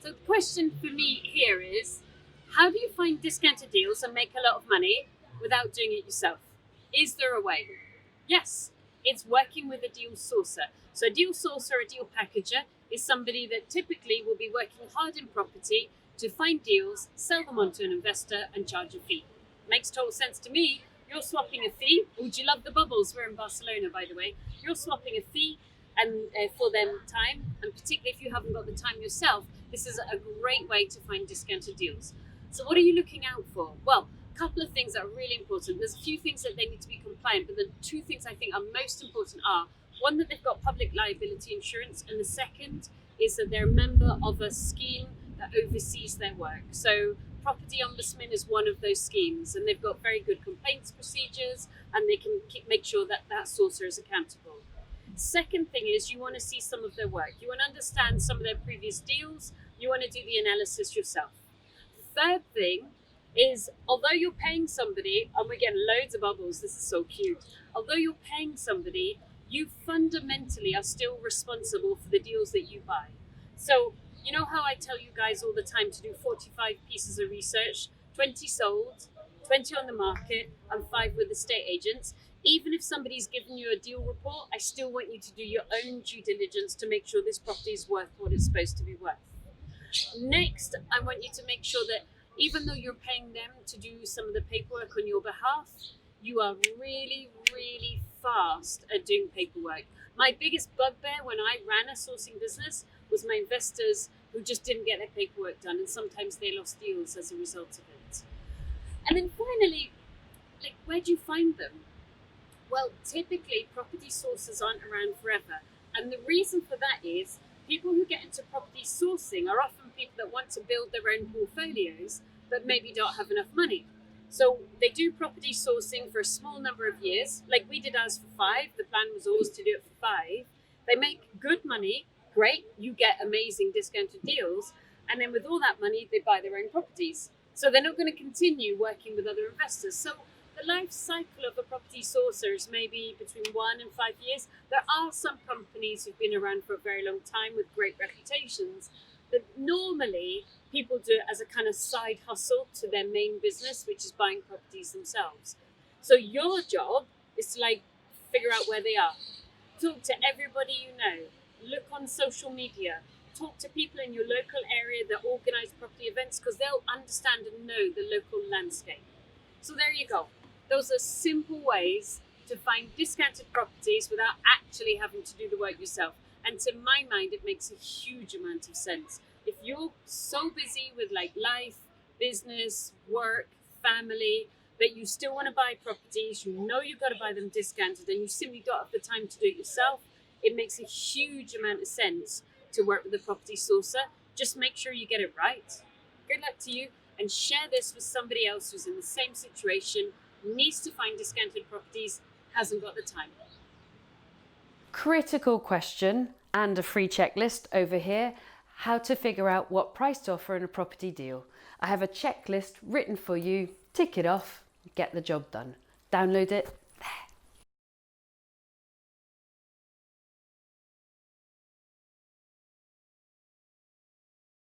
So the question for me here is, how do you find discounted deals and make a lot of money without doing it yourself? Is there a way? Yes, it's working with a deal sourcer. So a deal sourcer, a deal packager, is somebody that typically will be working hard in property to find deals, sell them onto an investor, and charge a fee. Makes total sense to me. You're swapping a fee. Would you love the bubbles? We're in Barcelona, by the way. You're swapping a fee and for them time, and particularly if you haven't got the time yourself, this is a great way to find discounted deals. So what are you looking out for? Well, a couple of things that are really important. There's a few things that they need to be compliant, but the two things I think are most important are, one, that they've got public liability insurance, and the second is that they're a member of a scheme that oversees their work. So property ombudsman is one of those schemes, and they've got very good complaints procedures, and they can make sure that that sourcer is accountable. Second thing is, you want to see some of their work. You want to understand some of their previous deals. You want to do the analysis yourself. Third thing is, although you're paying somebody, and we're getting loads of bubbles, this is so cute. Although you're paying somebody, you fundamentally are still responsible for the deals that you buy. So, you know how I tell you guys all the time to do 45 pieces of research, 20 sold, 20 on the market, and 5 with estate agents? Even if somebody's given you a deal report, I still want you to do your own due diligence to make sure this property is worth what it's supposed to be worth. Next, I want you to make sure that even though you're paying them to do some of the paperwork on your behalf, you are really, really fast at doing paperwork. My biggest bugbear when I ran a sourcing business was my investors who just didn't get their paperwork done, and sometimes they lost deals as a result of it. And then finally, like, where do you find them? Well, typically property sources aren't around forever. And the reason for that is, people who get into property sourcing are often people that want to build their own portfolios, but maybe don't have enough money. So they do property sourcing for a small number of years, like we did ours for 5. The plan was always to do it for 5. They make good money, great, you get amazing discounted deals, and then with all that money, they buy their own properties. So they're not going to continue working with other investors. So the life cycle of a property sourcer is maybe between 1 and 5 years. There are some companies who've been around for a very long time with great reputations, but normally people do it as a kind of side hustle to their main business, which is buying properties themselves. So your job is to figure out where they are. Talk to everybody you know. Look on social media. Talk to people in your local area that organize property events, because they'll understand and know the local landscape. So there you go. Those are simple ways to find discounted properties without actually having to do the work yourself. And to my mind, it makes a huge amount of sense. If you're so busy with life, business, work, family, that you still want to buy properties, you know you've got to buy them discounted, and you simply don't have the time to do it yourself, it makes a huge amount of sense to work with a property sourcer. Just make sure you get it right. Good luck to you, and share this with somebody else who's in the same situation, needs to find discounted properties, hasn't got the time. Critical question and a free checklist over here. How to figure out what price to offer in a property deal. I have a checklist written for you. Tick it off, get the job done. Download it